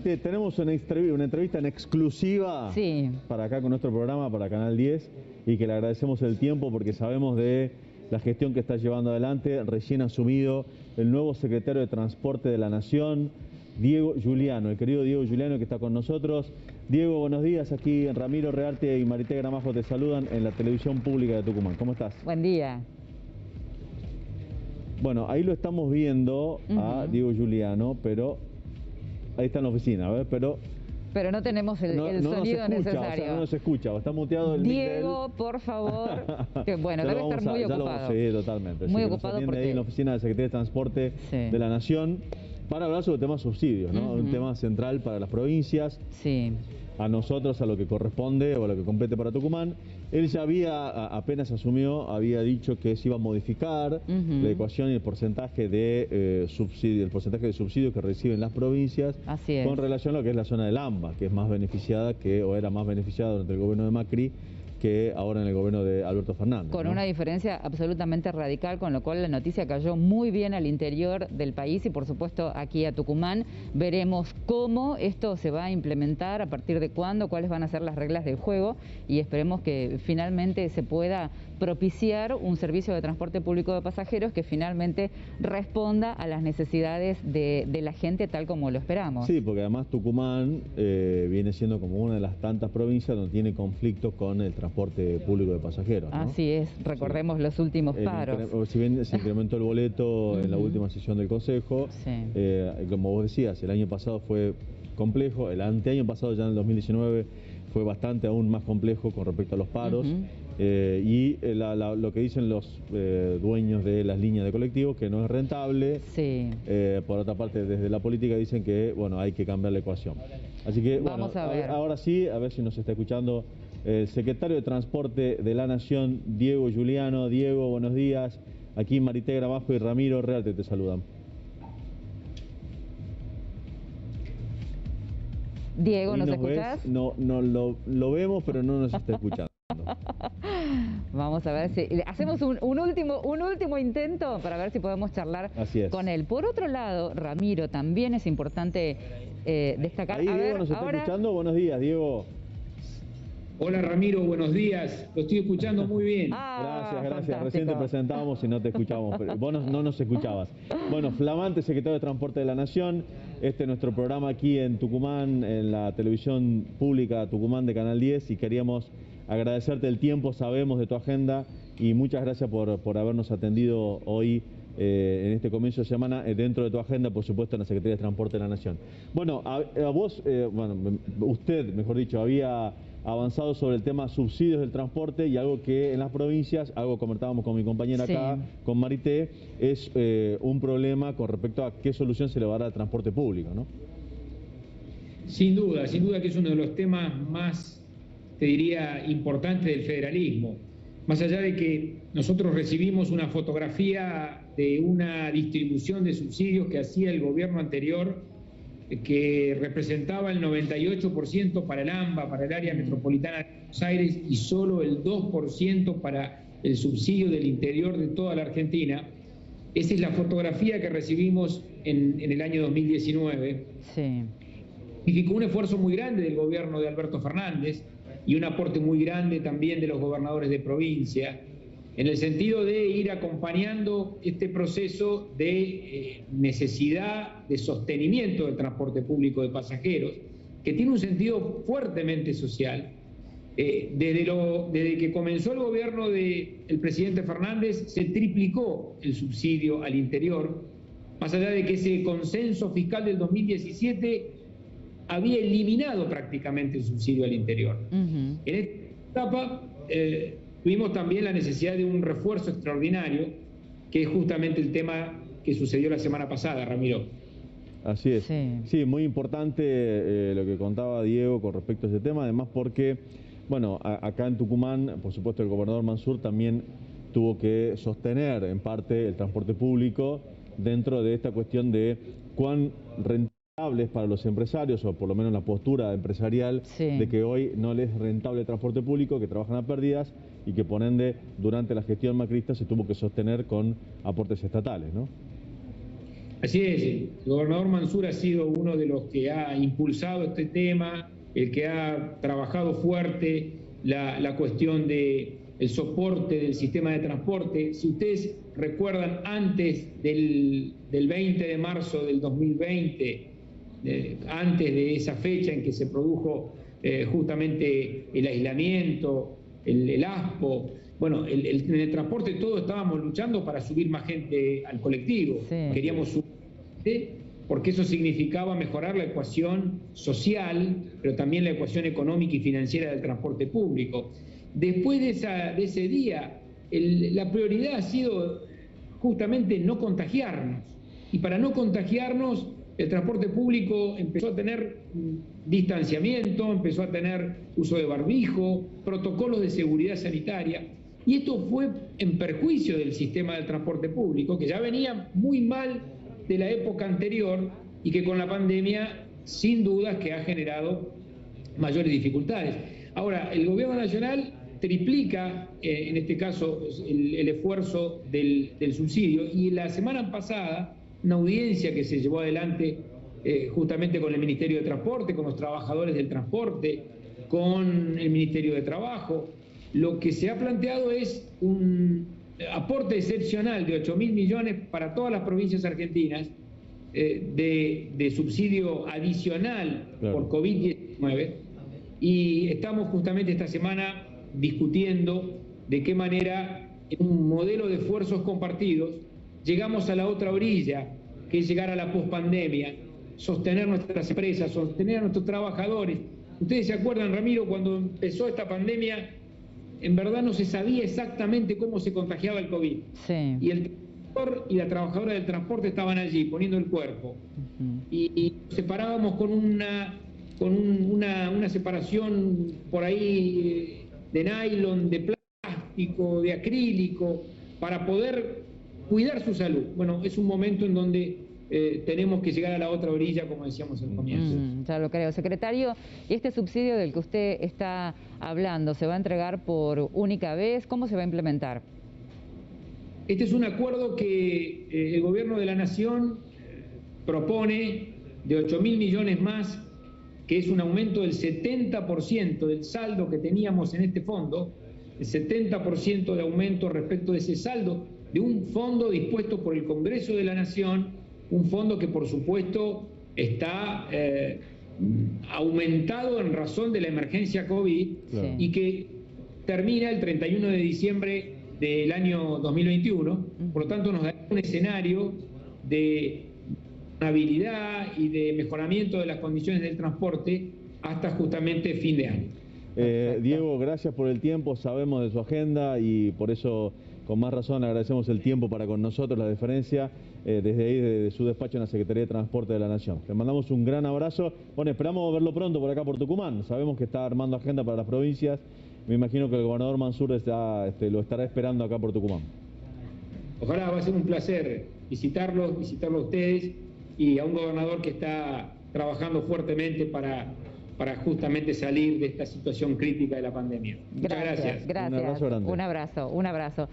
Tenemos una entrevista en exclusiva para acá con nuestro programa, para Canal 10, y que le agradecemos el tiempo porque sabemos de la gestión que está llevando adelante. Recién asumido el nuevo secretario de Transporte de la Nación, Diego Giuliano, el querido Diego Giuliano, que está con nosotros. Diego, buenos días. Aquí Ramiro Rearte y Marité Gramajo te saludan en la televisión pública de Tucumán. ¿Cómo estás? Buen día. Bueno, ahí lo estamos viendo a Diego Giuliano, pero ahí está en la oficina, a ver, pero no tenemos el sonido necesario. O sea, no nos escucha, o está muteado el Diego, por favor. Que bueno, debe estar muy ocupado. Sí, totalmente. Muy ocupado porque ahí en la oficina del Secretario de Transporte de la Nación para hablar sobre el tema subsidios, ¿no? Un tema central para las provincias. Sí. A nosotros, a lo que corresponde o a lo que compete para Tucumán. Él ya apenas asumió, había dicho que se iba a modificar la ecuación y el porcentaje de subsidio, que reciben las provincias. Así es. Con relación a lo que es la zona del AMBA, que es más beneficiada o era más beneficiada durante el gobierno de Macri que ahora en el gobierno de Alberto Fernández. Con una diferencia absolutamente radical, con lo cual la noticia cayó muy bien al interior del país y por supuesto aquí a Tucumán. Veremos cómo esto se va a implementar, a partir de cuándo, cuáles van a ser las reglas del juego y esperemos que finalmente se pueda propiciar un servicio de transporte público de pasajeros que finalmente responda a las necesidades de la gente tal como lo esperamos. Sí, porque además Tucumán viene siendo como una de las tantas provincias donde tiene conflictos con el transporte público de pasajeros, ¿no? Así es, recordemos los últimos paros. Si bien se incrementó el boleto en la última sesión del Consejo, como vos decías, el año pasado fue complejo, el anteaño pasado, ya en el 2019, fue bastante aún más complejo con respecto a los paros. Lo que dicen los dueños de las líneas de colectivos, que no es rentable. Por otra parte, desde la política dicen que hay que cambiar la ecuación. Así que vamos a ver. Ahora sí, a ver si nos está escuchando el secretario de Transporte de la Nación, Diego Giuliano. Diego, buenos días. Aquí Marité Gramajo y Ramiro Rearte te saludan. Diego, ¿nos escuchás? No, lo vemos, pero no nos está escuchando. Vamos a ver si hacemos un último intento para ver si podemos charlar con él. Por otro lado, Ramiro, también es importante destacar... Ahí Diego nos está escuchando. Buenos días, Diego. Hola Ramiro, buenos días. Lo estoy escuchando muy bien. Gracias. Recién te presentábamos y no te escuchábamos, pero vos no nos escuchabas. Bueno, flamante secretario de Transporte de la Nación. Este es nuestro programa aquí en Tucumán, en la televisión pública Tucumán de Canal 10, y queríamos agradecerte el tiempo, sabemos de tu agenda, y muchas gracias por habernos atendido hoy en este comienzo de semana dentro de tu agenda, por supuesto, en la Secretaría de Transporte de la Nación. Bueno, usted, mejor dicho, había avanzado sobre el tema subsidios del transporte, y algo que en las provincias, algo comentábamos con mi compañera acá, con Marité, es un problema con respecto a qué solución se le va a dar al transporte público, ¿no? Sin duda que es uno de los temas más, te diría, importantes del federalismo. Más allá de que nosotros recibimos una fotografía de una distribución de subsidios que hacía el gobierno anterior, que representaba el 98% para el AMBA, para el área metropolitana de Buenos Aires, y solo el 2% para el subsidio del interior de toda la Argentina. Esa es la fotografía que recibimos en el año 2019. Significó un esfuerzo muy grande del gobierno de Alberto Fernández y un aporte muy grande también de los gobernadores de provincia, en el sentido de ir acompañando este proceso de necesidad de sostenimiento del transporte público de pasajeros, que tiene un sentido fuertemente social. Desde que comenzó el gobierno del presidente Fernández, se triplicó el subsidio al interior, más allá de que ese consenso fiscal del 2017 había eliminado prácticamente el subsidio al interior. En esta etapa tuvimos también la necesidad de un refuerzo extraordinario, que es justamente el tema que sucedió la semana pasada, Ramiro. Así es. Sí, muy importante lo que contaba Diego con respecto a ese tema, además porque, acá en Tucumán, por supuesto, el gobernador Mansur también tuvo que sostener en parte el transporte público dentro de esta cuestión de cuán rentables para los empresarios, o por lo menos la postura empresarial de que hoy no les es rentable el transporte público, que trabajan a pérdidas y que por ende durante la gestión macrista se tuvo que sostener con aportes estatales, ¿no? Así es, el gobernador Mansur ha sido uno de los que ha impulsado este tema, el que ha trabajado fuerte la cuestión del soporte del sistema de transporte. Si ustedes recuerdan, antes del 20 de marzo del 2020, antes de esa fecha en que se produjo justamente el aislamiento, el ASPO, bueno, en el transporte todos estábamos luchando para subir más gente al colectivo. Sí. Queríamos subir, porque eso significaba mejorar la ecuación social, pero también la ecuación económica y financiera del transporte público. Después de ese día, la prioridad ha sido justamente no contagiarnos. Y para no contagiarnos, el transporte público empezó a tener distanciamiento, empezó a tener uso de barbijo, protocolos de seguridad sanitaria. Y esto fue en perjuicio del sistema del transporte público, que ya venía muy mal de la época anterior y que con la pandemia, sin dudas, que ha generado mayores dificultades. Ahora, el gobierno nacional triplica, en este caso, el esfuerzo del subsidio, y la semana pasada, una audiencia que se llevó adelante justamente con el Ministerio de Transporte, con los trabajadores del transporte, con el Ministerio de Trabajo, lo que se ha planteado es un aporte excepcional de 8.000 millones para todas las provincias argentinas de subsidio adicional por COVID-19, y estamos justamente esta semana discutiendo de qué manera, en un modelo de esfuerzos compartidos, llegamos a la otra orilla, que es llegar a la pospandemia, sostener nuestras empresas, sostener a nuestros trabajadores. Ustedes se acuerdan, Ramiro, cuando empezó esta pandemia, en verdad no se sabía exactamente cómo se contagiaba el COVID. Sí. Y el trabajador y la trabajadora del transporte estaban allí poniendo el cuerpo. Y separábamos con una separación por ahí de nylon, de plástico, de acrílico, para poder cuidar su salud. Bueno, es un momento en donde tenemos que llegar a la otra orilla, como decíamos al comienzo. Ya lo creo. Secretario, ¿y este subsidio del que usted está hablando se va a entregar por única vez? ¿Cómo se va a implementar? Este es un acuerdo que el Gobierno de la Nación propone de 8.000 millones más, que es un aumento del 70% del saldo que teníamos en este fondo, el 70% de aumento respecto de ese saldo, de un fondo dispuesto por el Congreso de la Nación, un fondo que por supuesto está aumentado en razón de la emergencia COVID, y que termina el 31 de diciembre del año 2021, por lo tanto nos da un escenario de habilidad y de mejoramiento de las condiciones del transporte hasta justamente fin de año. Diego, gracias por el tiempo, sabemos de su agenda y por eso con más razón agradecemos el tiempo para con nosotros, la deferencia desde ahí, desde su despacho en la Secretaría de Transporte de la Nación. Le mandamos un gran abrazo. Bueno, esperamos verlo pronto por acá por Tucumán. Sabemos que está armando agenda para las provincias. Me imagino que el gobernador Mansur lo estará esperando acá por Tucumán. Ojalá, va a ser un placer visitarlos a ustedes y a un gobernador que está trabajando fuertemente para justamente salir de esta situación crítica de la pandemia. Muchas gracias. Gracias. Un abrazo grande. Un abrazo.